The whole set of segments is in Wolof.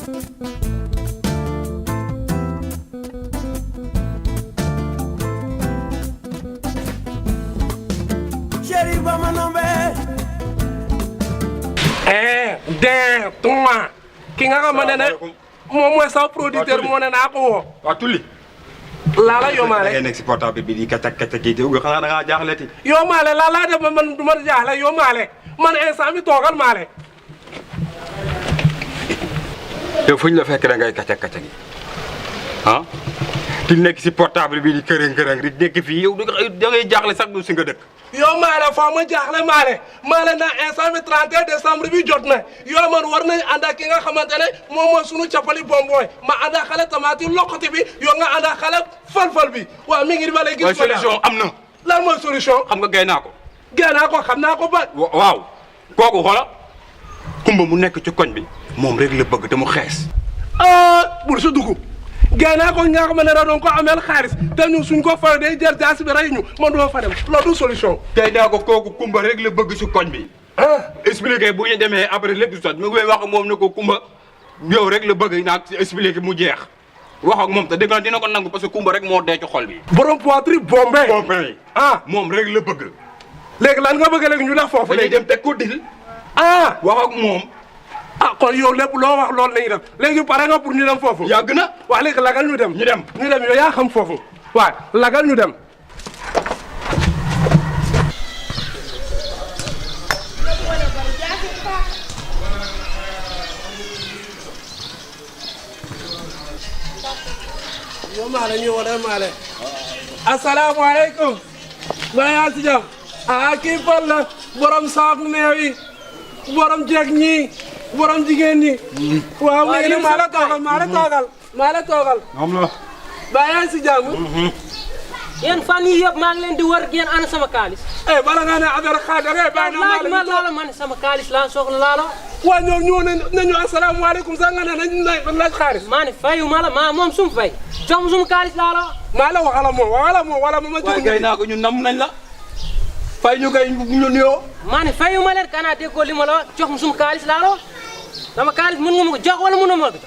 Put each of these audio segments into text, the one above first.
Chéri ba ma nombe. Den tuma ki nga xamante ne moom mooy sax producteur moo ne naa ko woo. waa Tulli. Lala Yomaale da ngay nekk si portable bi di kacak kacak yi te xanaa da ngaa jaaxleti. Yomaale laa def man du ma jaaxle Yomaale man instant bi toogal maale. yow fu ñu la fekk da ngay kacak kacak yi ah di nekk si portable bi di kërëng di nekk fii yow da ngay jaaxle sax du si nga dëkk. Yomaale foo ma jaaxle maale na instant bi 31 décembre bi jot na yow man war nañ ànd ak ki nga xamante ne moom mooy sunu capali bonbon ma ànd ak xale tamati loxoti bi yow nga ànd ak xale fal bi waaw mi ngi ba lay gis. mooy solution am na. lan mooy solution. xam nga gay naa ko. gay naa ko xam naa ko ba. waaw kooku xoola kumba mu nekk ci koñ bi moom rek la bëgg te mu xees. bul sa dugg gay naa ko nga xam ne doon ko ameel xaalis te ñun suñ ko fay day jar jaas bi rey ñu man duma fa dem loolu du solution. gay naa ko kooku kumba rek la bëgg si koñ bi. expliqué bu ñu demee après lépp sot mu ngi wax moom ne ko kumba yow rek la bëgg naa expliqué mu jeex wax ak moom te dégg dina ko nangu parce que kumba rek moo dee ci xol bi. borom poitrine bombé. bombé moom rek la bëgg. léegi lan nga bëgg léegi ñu def foofu. dañuy dem teg ko dil. wax ak moom. kon yow lépp loo wax loolu lañuy def léegi pare nga pour ñu dem foofu. yàgg na. waa léegi lagal ñu dem. ñu dem yow yaa xam foofu. waaw lagal ñu dem. yow Maale ñu woo Maale. asalaamaaleykum. maa yaa si jàmm. kii Fall la borom saak neew yi borom jeeg ñii borom jigéen ñi. waaw léegi nag maa la toogal. moom la. maa yaa si jàmm. yéen fan yii yëpp maa ngi leen di wër ngeen ana sama kaalis. bala nga ne affaire xaalis da ngay bàyyi na ma laala man sama kaalis laa soxla laala. waaw ñoom ñëw nañu asalaamaaleykum sax nga ne nañu laaj xaalis. maa ne fayu ma la maa moom sum fay jox ma suma kaalis laala. maa la waxala moom wala ma waaye gay naa ko ñun nam nañ la. fay ñu kay ñu nuyoo. maa ne fayu ma leen kanaa déggoo li ma la jox ma suma kaalis laala sama kaalis mën nga ma ko jox wala mënoo ma ko jox.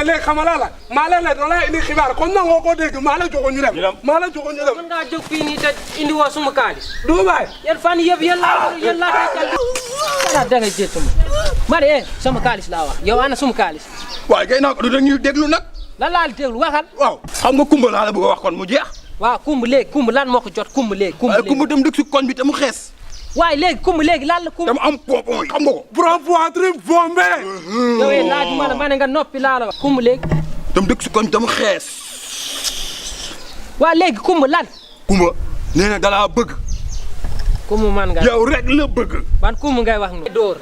léegi xamala la maa leen la doon laa indi xibaar comme nangoo ko dégg maa la joxoon ñu dem. mën ngaa jóg fii nii te indi woo suma kaalis. du baay. yéen fan yëpp yéen laa koy kàll. da ngay jéem ma ne sama kaalis laa wax yow ana suma kaalis. waaye gay naa ko du dañuy déglu nag. lan laa déglu waxal. waaw xam nga kumba laa la bëgg a wax kon mu jeex. waaw kumba léegi kumba lan moo ko jot kumba léegi. kumba dem dëkk si koñ bi te mu xees. waaye léegi kumba léegi lan la kumba. dama am pompon yi xam nga ko. borom poitrine bombé. yow laaj ma ne nga noppi laa la wax. kumba léegi. dem dëkk si koñ bi te mu xees. waaw léegi kumba lan. kumba nee na dalaa bëgg. kumba man nga. yow rek la bëgg. ban kumba ngay wax noonu. dóor.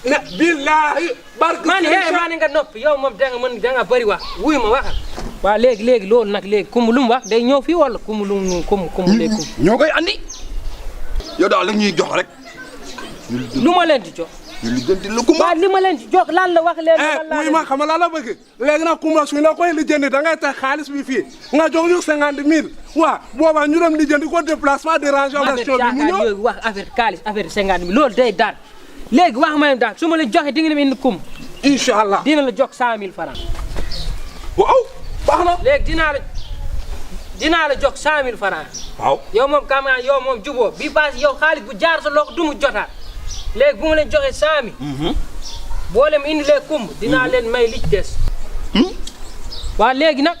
ne billahi. barke maa ne nga noppi yow moom da nga bëri wax wuy ma waxal. waaw léegi loolu nag léegi kumba lu mu wax day ñëw fii wala kumba lu mu kumba léegi. ñoo koy andi. yow daal la ñuy jox rek. lu ma leen di jox. ñu lijjanti lu kumba. waaw li ma leen di jox lan la wax leen. wuy ma xam la bëgg léegi nag kumba suñ la koy lijjanti da ngay teg xaalis bi fii nga jox ñu 50 000 waaw boobaa ñu dem lijjanti ko déplacement dérangement bi mu ñëw wax affaire xaalis affaire 50 000 loolu day daal léegi wax ma daal su ma la joxee di nga dem indi kumba. incha allah dina la jox 100 000 francs. waaw baax na. léegi dinaa la jox 100 000 francs. waaw yow moom kamaa yow moom juboo bi paase yow xaalis bu jaar sa loxo du mu jotaat léegi bu ma leen joxee 100 000. boo leen indi lee kumb dinaa leen may li ci des. waaw léegi nag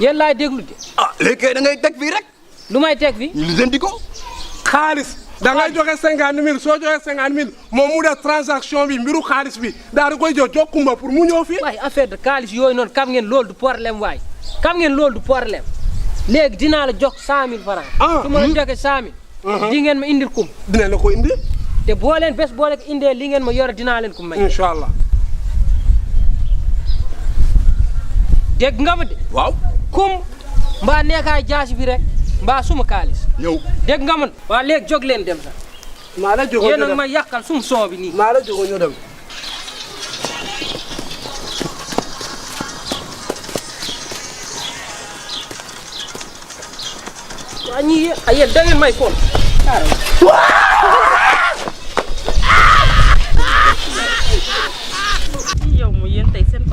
yéen laay déglu de. léegi kay da ngay teg fii rek. lu may teg fii. ñu lijjanti ko. xaalis da ngay joxe 50 000 soo joxe 50 000 moom mu def transaction bi mbiru xaalis bi daal di koy jox kumba pour mu ñëw fii. waaye affaire de xaalis yooyu noonu kam ngeen loolu du problème waay kam ngeen loolu du problème léegi dinaa la jox 100 000 francs. su ma la joxee 100 000. di ngeen ma indil kum. dina la ko indi. te boo leen bés boo leen indee li ngeen ma yore dinaa leen ko may. incha allah. dégg nga ma de. waaw. kum mbaa nekkaay jaasi bi rek mbaa suma kaalis. ñëw dégg nga man. waa léegi jóg leen dem sax. maa la joxoon ñu dem yéen a ma yàqal sum son bi nii. maa la joxoon ñu dem. waa ñii yéen da ngeen may fóon. yow mu yéen tey seen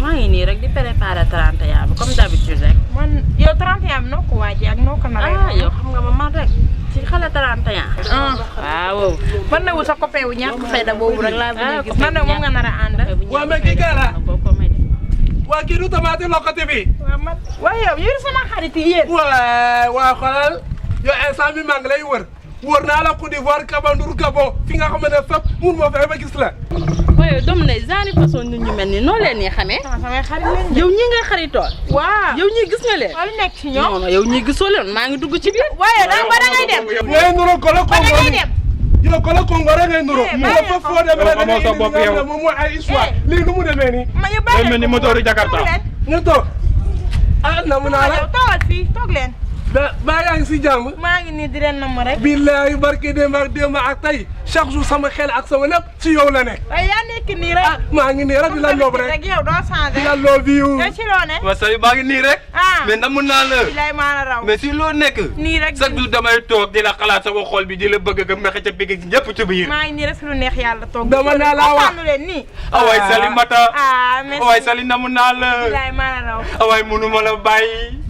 maa ngi nii rek di préparer 31 bi comme d'habitude rek. man yow 31 bi noo ko waajee ak noo ko naree. yow xam nga ma man rek ci xale 31. waaw. man na wut sa copain wu ñàkk fayda boobu rek laa bëgg a gis. man de moom nga nar a ànd. waa mais kii Kara waa kii du Tamate loxoti bi. waaye yow yéen sama xarit yi yéen. waa xoolal yow instant bi maa ngi lay wër naa la Côte d'Ivoire Cameroun Gabon fi nga xam ne fépp mun moo fexe ba gis la. waaye doom ne genre façon nit ñu mel ni noo leen ñuy xamee. samay xarit leen yow ñii ngay xaritool. waaw yow ñii gis nga leen. wala nekk ci ñoom. non non yow ñii gisoo leen maa ngi dugg ci biir. waaye da ngay dem. ngay nuro kolo ba da Congo ngay ni dem. yow kolo Congo rek ngay nuro. mu bàyyi fa foo demee rek amoo sa bopp yow. moom mooy ay histoire lii nu mu demee nii. ma yu bàyyi day mel ni moteur Jakarta. ñu toog ah namu naa la. yow toogal fii toog leen. ba yaa ngi si jàmm. maa ngi nii di leen namm rek. billahi barke démb ak tey chaque jour sama xel ak sama lépp si yow la nekk. waaye yaa nekk nii rek. maa ngi nii rek di la loob rek yow doo changé. di la loob yu. yow ci loo ne. ma sali maa ngi nii rek. mais namu naa la. bilaay maa la raw. mais si loo nekk. nii rek chaque jour damay toog di la xalaat sama xol bi di la bëgg a mexe ca pigg ñëpp ci biir. maa ngi nii rek lu neex yàlla toog. dama naa la wax waxtaanu leen nii. awaay Sali Mata. merci awaay Sali namu naa la. bilaay maa la raw. awaay munuma la bàyyi.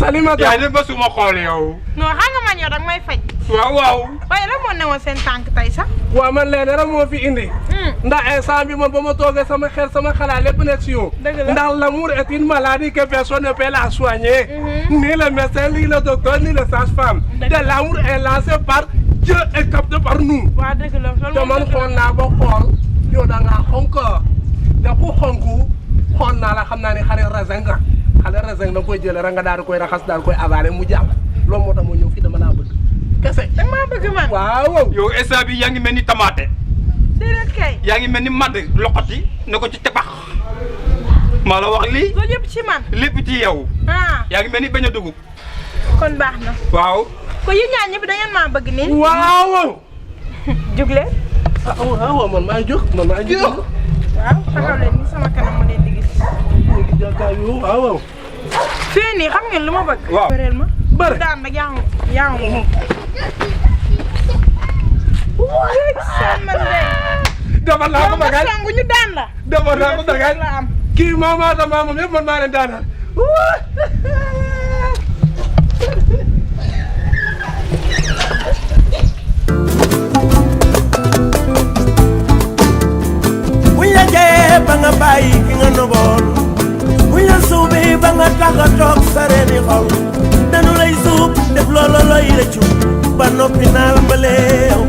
Salimata yaa dem ba suma xool yow. non xam nga man yow danga may faj. waaw. waaye lan moo newoon seen tànk tey sax. waaw man leen rek moo fi indi. ndax instant bi man ba ma toogee sama xel sama xalaat lépp nekk si yow. dëgg la ndax l'amour est une maladie que personne ne peut la soigner. Ni le médecin ni le docteur ni le sage-femme. te l'amour est lancé par Dieu et capté par nous. waaw dëgg la loolu te man xool naa ba xool yow da ngaa xonk te ku xonku xool naa la xam naa ne xale raisin nga xale raisin da nga koy jëlee rek nga daal di koy raxas daal di koy avaler mu jàll loolu moo tax ma ñëw fii dama laa bëgg kese. da maa bëgg man. waaw. yow instant bi yaa ngi mel ni tamaate. déedéet kay. yaa ngi mel ni madd loxoti ne ko ci tepax. maa la wax lii. loolu yëpp ci man. lépp ci yow. yaa ngi mel ni bañ a dugub. kon baax na. waaw. ko yéen ñaar ñëpp da ngeen maa bëgg nii. waaw. jug leen. waaw man maa jóg man maa jóg. waaw taxaw leen ni sama kanam ma leen di gis. waaw. fii nii xam ngeen lu ma bëgg. waaw bëreel ma. bëri daan nag yaa ngi moom. seen man de. dafa naa ko bagage sangu ñu daan la. dafa naa ko bagage la am. kii maama sa maamam yëpp man maa leen daanal. buñ la jayee ba nga bàyyi ki nga noboon buñ la suubee ba nga tax a toog sa reeni xol danu lay suub def loolo looy rëccu ba noppi naa la mbaleew